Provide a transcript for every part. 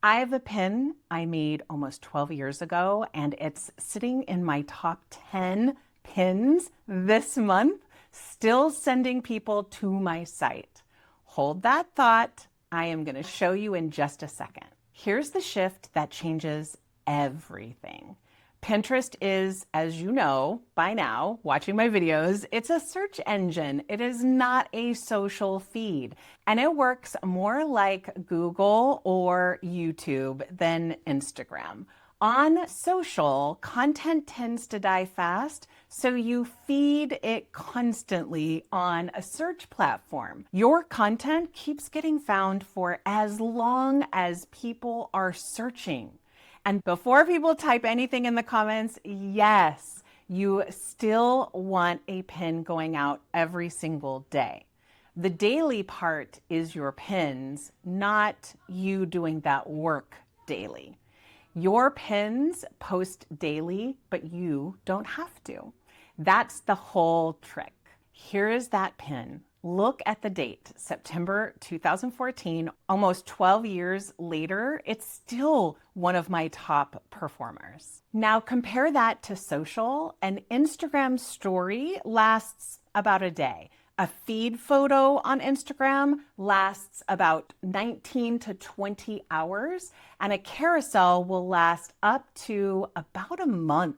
I have a pin I made almost 12 years ago, and it's sitting in my top 10 pins this month, still sending people to my site. Hold that thought. I am going to show you in just a second. Here's the shift that changes everything. Pinterest is, as you know by now, watching my videos, it's a search engine. It is not a social feed. And it works more like Google or YouTube than Instagram. On social, content tends to die fast, so you feed it constantly on a search platform. Your content keeps getting found for as long as people are searching. And before people type anything in the comments, yes, you still want a pin going out every single day. The daily part is your pins, not you doing that work daily. Your pins post daily, but you don't have to. That's the whole trick. Here is that pin. Look at the date, September 2014, almost 12 years later, it's still one of my top performers. Now compare that to social. An Instagram story lasts about a day. A feed photo on Instagram lasts about 19 to 20 hours, and a carousel will last up to about a month.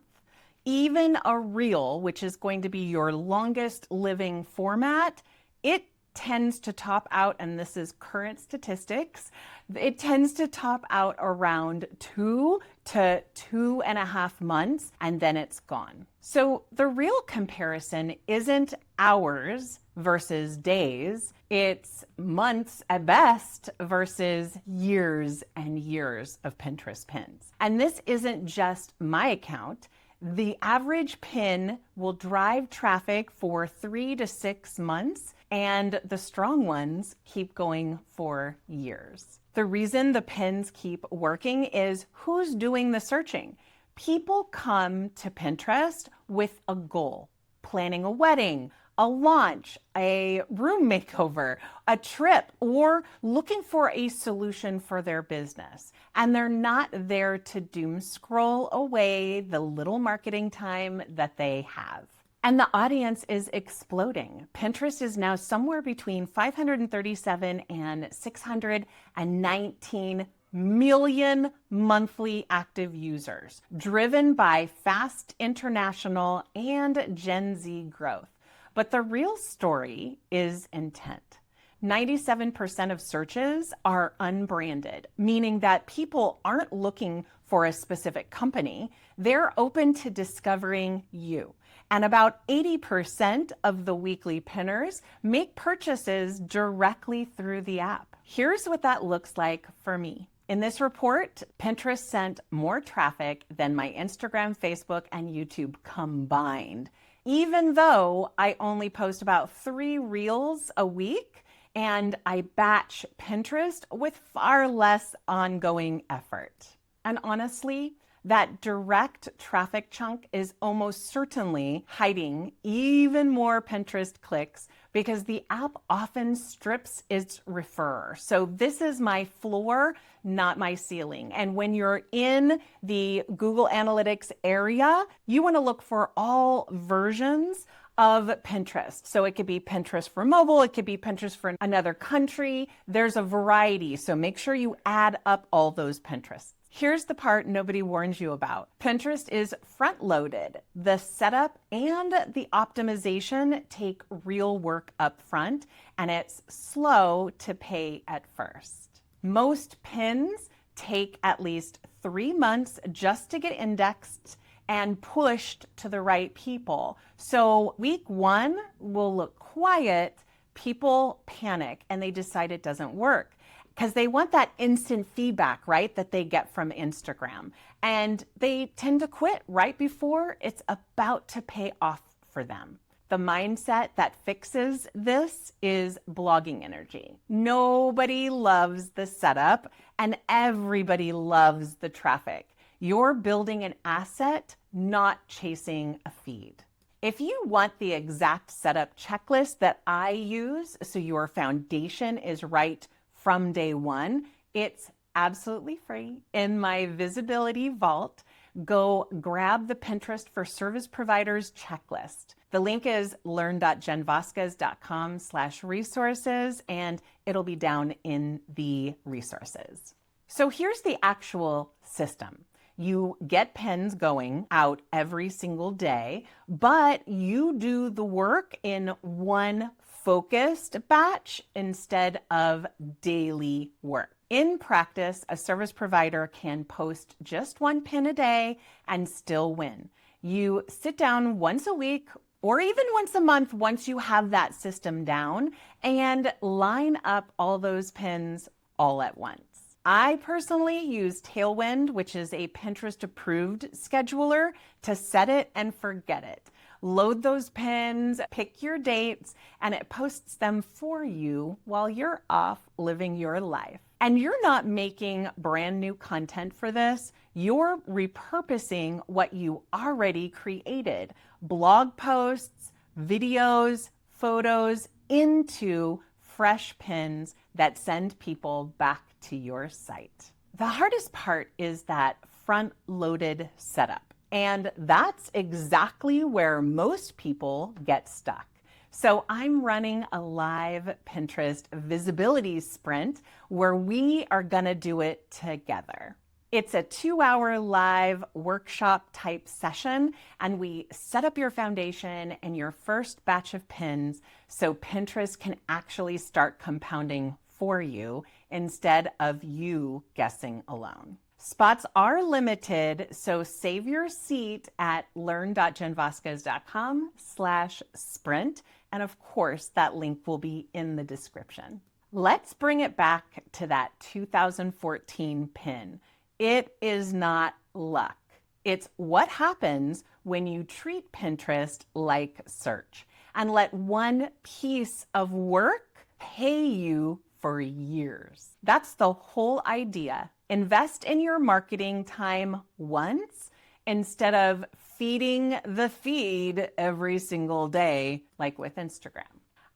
Even a reel, which is going to be your longest living format, it tends to top out, and this is current statistics, it tends to top out around 2 to 2.5 months, and then it's gone. So the real comparison isn't hours versus days, it's months at best versus years and years of Pinterest pins. And this isn't just my account. The average pin will drive traffic for 3 to 6 months, and the strong ones keep going for years. The reason the pins keep working is who's doing the searching. People come to Pinterest with a goal, planning a wedding, a launch, a room makeover, a trip, or looking for a solution for their business. And they're not there to doom scroll away the little marketing time that they have. And the audience is exploding. Pinterest is now somewhere between 537 and 619 million monthly active users, driven by fast international and Gen Z growth. But the real story is intent. 97% of searches are unbranded, meaning that people aren't looking for a specific company. They're open to discovering you. And about 80% of the weekly pinners make purchases directly through the app. Here's what that looks like for me. In this report, Pinterest sent more traffic than my Instagram, Facebook, and YouTube combined, even though I only post about 3 reels a week and I batch Pinterest with far less ongoing effort. And honestly, that direct traffic chunk is almost certainly hiding even more Pinterest clicks because the app often strips its referrer. So this is my floor, not my ceiling. And when you're in the Google Analytics area, you want to look for all versions of Pinterest. So it could be Pinterest for mobile, it could be Pinterest for another country. There's a variety. So make sure you add up all those Pinterests. Here's the part nobody warns you about. Pinterest is front-loaded. The setup and the optimization take real work up front, and it's slow to pay at first. Most pins take at least 3 months just to get indexed and pushed to the right people. So week 1 will look quiet, people panic, and they decide it doesn't work. Because they want that instant feedback, right, that they get from Instagram. And they tend to quit right before it's about to pay off for them. The mindset that fixes this is blogging energy. Nobody loves the setup and everybody loves the traffic. You're building an asset, not chasing a feed. If you want the exact setup checklist that I use so your foundation is right from day one, it's absolutely free in my visibility vault. Go grab the Pinterest for Service Providers checklist. The link is learn.jenvasquez.com/resources, and it'll be down in the resources. So here's the actual system. You get pins going out every single day, but you do the work in one focused batch instead of daily work. In practice, a service provider can post just one pin a day and still win. You sit down once a week or even once a month once you have that system down and line up all those pins all at once. I personally use Tailwind, which is a Pinterest approved scheduler, to set it and forget it. Load those pins, pick your dates, and it posts them for you while you're off living your life. And you're not making brand new content for this. You're repurposing what you already created. Blog posts, videos, photos into fresh pins that send people back to your site. The hardest part is that front-loaded setup. And that's exactly where most people get stuck. So I'm running a live Pinterest visibility sprint where we are gonna do it together. It's a 2-hour live workshop type session, and we set up your foundation and your first batch of pins so Pinterest can actually start compounding for you instead of you guessing alone. Spots are limited, so save your seat at learn.jenvasquez.com/sprint. And of course, that link will be in the description. Let's bring it back to that 2014 pin. It is not luck. It's what happens when you treat Pinterest like search and let one piece of work pay you for years. That's the whole idea. Invest in your marketing time once instead of feeding the feed every single day, like with Instagram.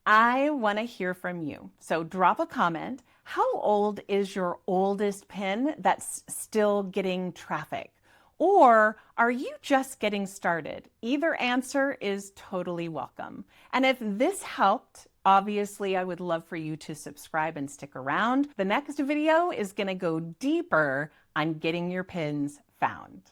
I want to hear from you. So drop a comment. How old is your oldest pin that's still getting traffic? Or are you just getting started? Either answer is totally welcome. And if this helped, obviously I would love for you to subscribe and stick around. The next video is going to go deeper on getting your pins found.